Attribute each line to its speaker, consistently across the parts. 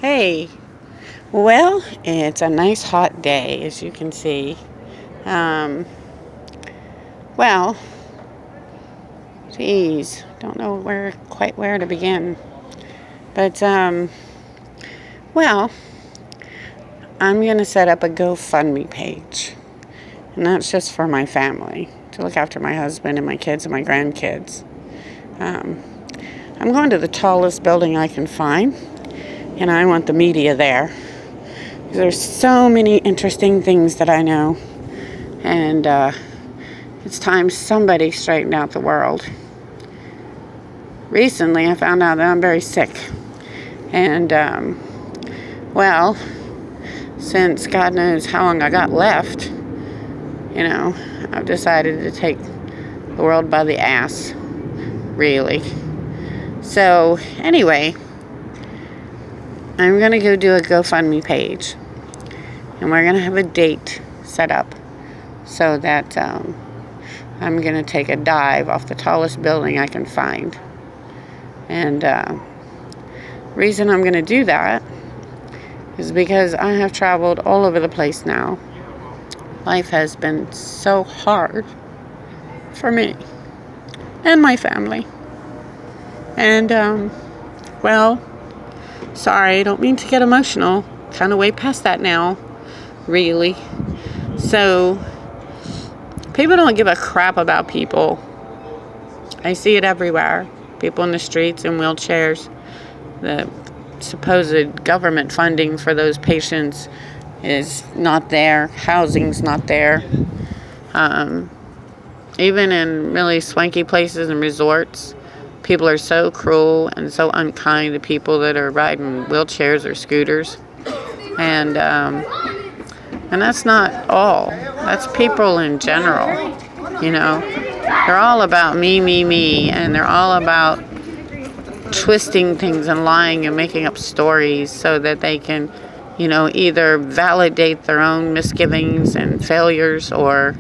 Speaker 1: Hey, well, it's a nice hot day, as you can see. Um, well, geez, don't know quite where to begin. But, well, I'm going to set up a GoFundMe page. And that's just for my family, to look after my husband and my kids and my grandkids. Um, I'm going to the tallest building I can find, and I want the media there. There's so many interesting things that I know, and it's time somebody straightened out the world. Recently, I found out that I'm very sick, and well, since God knows how long I got left, I've decided to take the world by the ass, really. So, anyway, I'm going to go do a GoFundMe page. And we're going to have a date set up so that I'm going to take a dive off the tallest building I can find. And reason I'm going to do that is because I have traveled all over the place now. Life has been so hard for me and my family. And, well, sorry, I don't mean to get emotional. Kind of way past that now, really. So, people don't give a crap about people. I see it everywhere. People in the streets in wheelchairs. The supposed government funding for those patients is not there. Housing's not there. Even in really swanky places and resorts, people are so cruel and so unkind to people that are riding wheelchairs or scooters. And that's not all. That's people in general, They're all about me, and they're all about twisting things and lying and making up stories so that they can, either validate their own misgivings and failures or,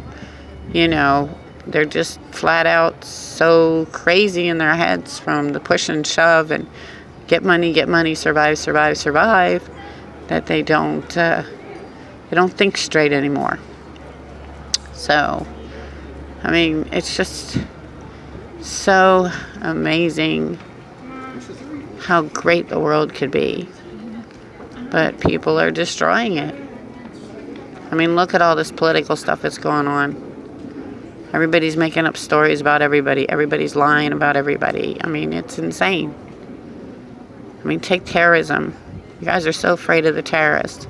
Speaker 1: they're just flat out so crazy in their heads from the push and shove and get money, survive, that they don't think straight anymore. So, it's just so amazing how great the world could be. But people are destroying it. Look at all this political stuff that's going on. Everybody's making up stories about everybody. Everybody's lying about everybody. It's insane. Take terrorism. You guys are so afraid of the terrorists.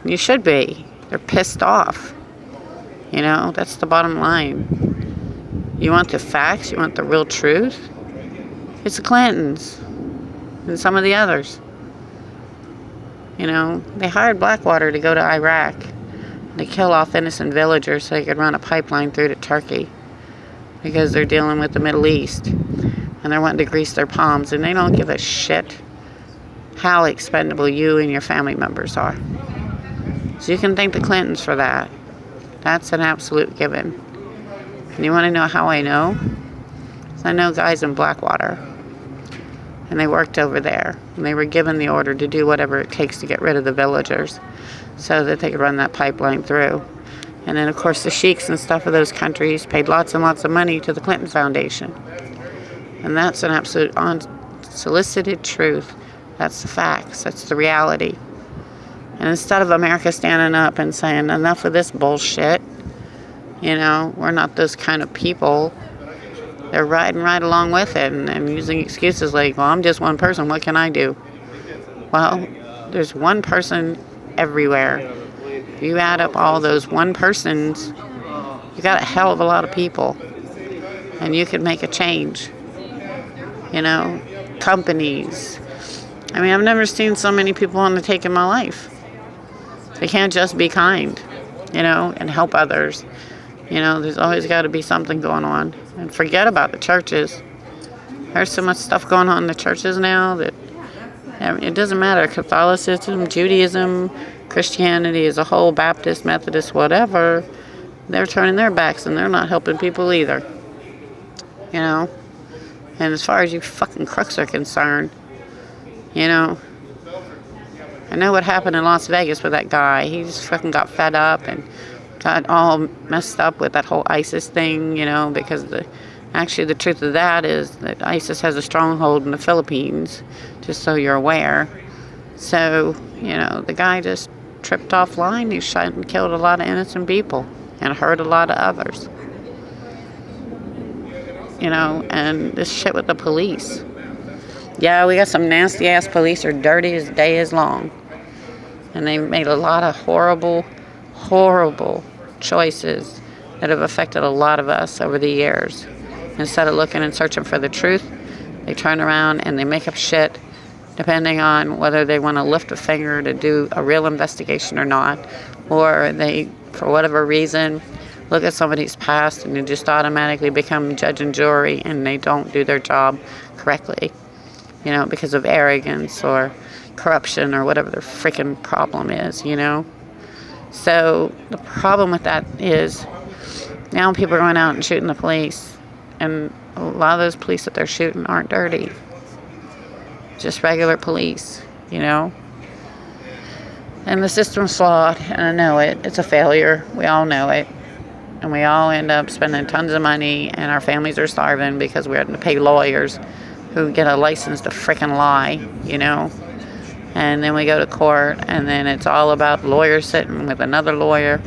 Speaker 1: You should be. They're pissed off. That's the bottom line. You want the facts? You want the real truth? It's the Clintons and some of the others. They hired Blackwater to go to Iraq. They kill off innocent villagers so they could run a pipeline through to Turkey because they're dealing with the Middle East and they're wanting to grease their palms, and they don't give a shit how expendable you and your family members are. So you can thank the Clintons for that. That's an absolute given. And you want to know how I know? I know guys in Blackwater, and they worked over there, and they were given the order to do whatever it takes to get rid of the villagers so that they could run that pipeline through. And then, of course, the sheiks and stuff of those countries paid lots and lots of money to the Clinton Foundation. And that's an absolute unsolicited truth. That's the facts. That's the reality. And instead of America standing up and saying, enough of this bullshit, we're not those kind of people, they're riding right along with it and using excuses like, well, I'm just one person, what can I do? Well, there's one person everywhere. If you add up all those one persons, you got a hell of a lot of people. And you could make a change. Companies. I've never seen so many people on the take in my life. They can't just be kind, and help others. There's always got to be something going on. And forget about the churches. There's so much stuff going on in the churches now that it doesn't matter. Catholicism, Judaism, Christianity as a whole, Baptist, Methodist, whatever, they're turning their backs and they're not helping people either. And as far as you fucking crooks are concerned, I know what happened in Las Vegas with that guy. He just fucking got fed up and got all messed up with that whole ISIS thing, because actually the truth of that is that ISIS has a stronghold in the Philippines, just so you're aware. So, the guy just tripped offline. He shot and killed a lot of innocent people and hurt a lot of others. And this shit with the police. Yeah, we got some nasty ass police who are dirty as day is long. And they made a lot of horrible, horrible choices that have affected a lot of us over the years. Instead of looking and searching for the truth, they turn around and they make up shit depending on whether they want to lift a finger to do a real investigation or not, or they, for whatever reason, look at somebody's past and you just automatically become judge and jury, and they don't do their job correctly, because of arrogance or corruption or whatever their freaking problem is, So the problem with that is now people are going out and shooting the police, and a lot of those police that they're shooting aren't dirty. Just regular police, And the system's flawed, and I know it. It's a failure. We all know it. And we all end up spending tons of money, and our families are starving because we have to pay lawyers who get a license to frickin' lie, And then we go to court, and then it's all about lawyers sitting with another lawyer,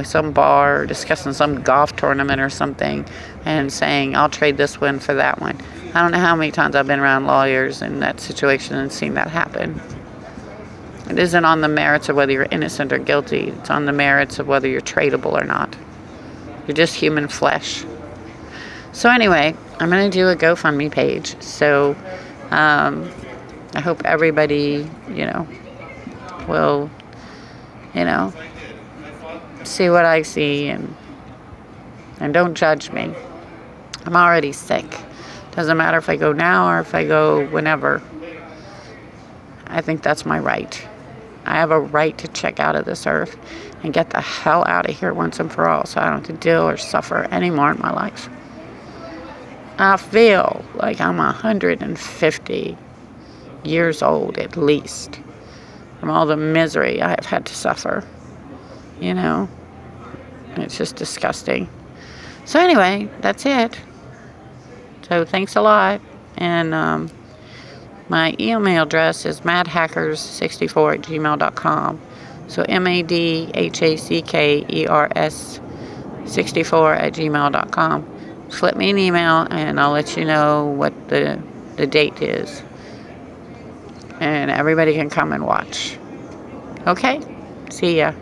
Speaker 1: some bar, discussing some golf tournament or something, and saying, I'll trade this one for that one. I don't know how many times I've been around lawyers in that situation and seen that happen. It isn't on the merits of whether you're innocent or guilty. It's on the merits of whether you're tradable or not. You're just human flesh. So anyway, I'm going to do a GoFundMe page. So I hope everybody, will, see what I see and don't judge me. I'm already sick. Doesn't matter if I go now or if I go whenever. I think that's my right. I have a right to check out of this earth and get the hell out of here once and for all, so I don't have to deal or suffer anymore in my life. I feel like I'm 150 years old at least from all the misery I have had to suffer. It's just disgusting. So anyway, that's it. So thanks a lot. And my email address is madhackers64@gmail.com. So madhackers64@gmail.com. Flip me an email and I'll let you know what the date is. And everybody can come and watch. Okay? See ya.